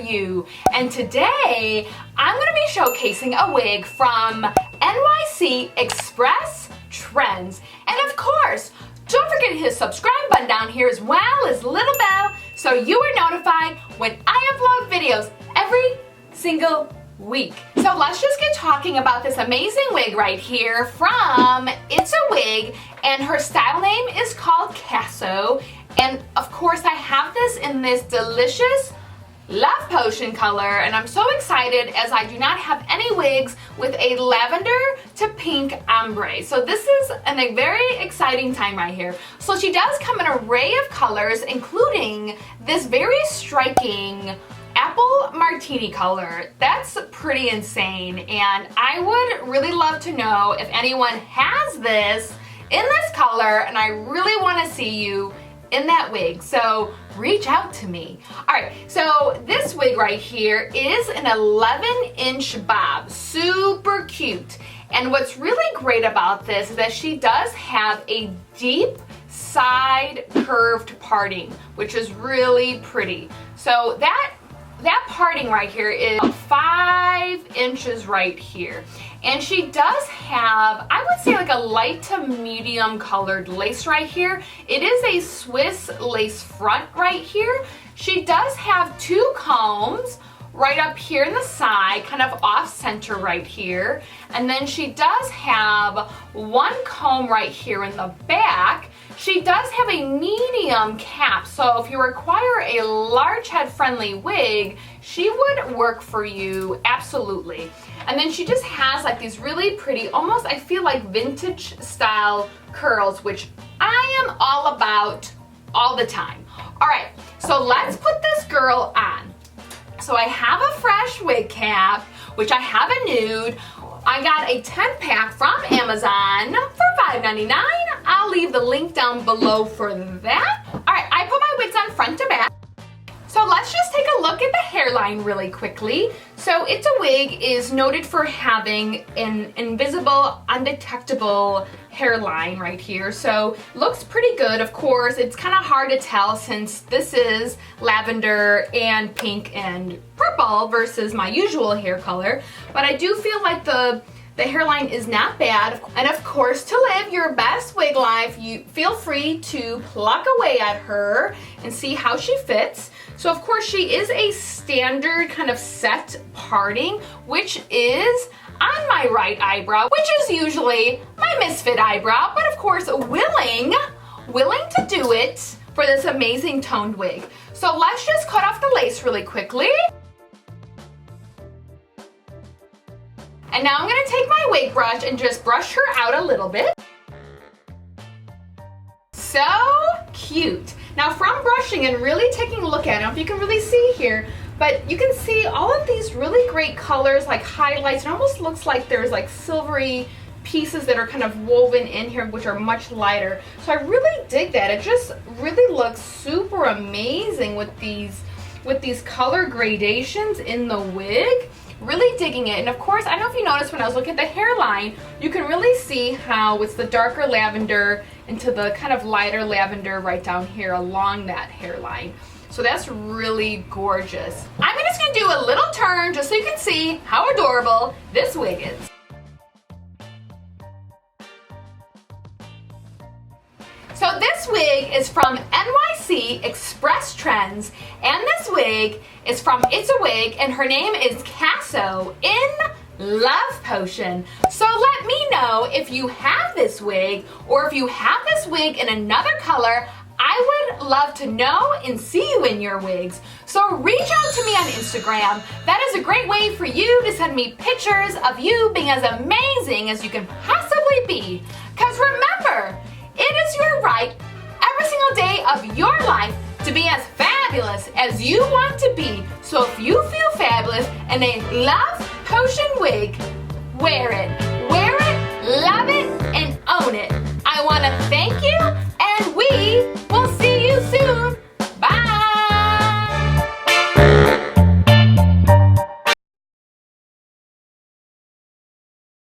you, and today I'm going to be showcasing a wig from NYC Express Trendz. And of course, don't forget to hit the subscribe button down here as well as little bell so you are notified when I upload videos every single week. So let's just get talking about this amazing wig right here from It's a Wig, and her style name is called Kaso. And of course I have this in this delicious Love Potion color, and I'm so excited as I do not have any wigs with a lavender to pink ombre. So this is a very exciting time right here. So she does come in an array of colors, including this very striking apple martini color. That's pretty insane, and I would really love to know if anyone has this in this color, and I really want to see you in that wig, so reach out to me. Alright, so this wig right here is an 11-inch bob, super cute. And what's really great about this is that she does have a deep side curved parting, which is really pretty. So that parting right here is 5 inches right here. And she does have, I would say, like a light to medium colored lace right here. It is a Swiss lace front right here. She does have 2 combs right up here in the side, kind of off center right here. And then she does have 1 comb right here in the back. She does have a medium cap, so if you require a large head friendly wig, she would work for you, absolutely. And then she just has like these really pretty, almost I feel like vintage style curls, which I am all about all the time. All right, so let's put this girl on. So I have a fresh wig cap, which I have a nude. I got a 10-pack from Amazon for $5.99. I'll leave the link down below for that. All right, I put my wigs on front to back. So let's just take a look at the hairline really quickly. So It's a Wig is noted for having an invisible, undetectable hairline right here. So looks pretty good. Of course, it's kind of hard to tell since this is lavender and pink and purple versus my usual hair color. But I do feel like the hairline is not bad. And of course, to live your best wig life, you feel free to pluck away at her and see how she fits. So of course, she is a standard kind of set parting, which is on my right eyebrow, which is usually my misfit eyebrow, but of course willing to do it for this amazing toned wig. So let's just cut off the lace really quickly. And now I'm going to take my wig brush and just brush her out a little bit. So cute. Now from brushing and really taking a look at it, I don't know if you can really see here, but you can see all of these really great colors, like highlights. It almost looks like there's like silvery pieces that are kind of woven in here, which are much lighter. So I really dig that. It just really looks super amazing with these color gradations in the wig. Really digging it. And of course, I don't know if you noticed when I was looking at the hairline, you can really see how it's the darker lavender into the kind of lighter lavender right down here along that hairline. So that's really gorgeous. I'm just going to do a little turn just so you can see how adorable this wig is. So this wig is from NYC Express Trendz, and this wig is from It's a Wig, and her name is Kaso in Love Potion. So let me know if you have this wig, or if you have this wig in another color. I would love to know and see you in your wigs. So reach out to me on Instagram. That is a great way for you to send me pictures of you being as amazing as you can possibly be. Because remember, it is your right every single day of your life to be as fabulous as you want to be. So if you feel fabulous in a Love Potion wig, wear it. Wear it, love it, and own it. I want to thank you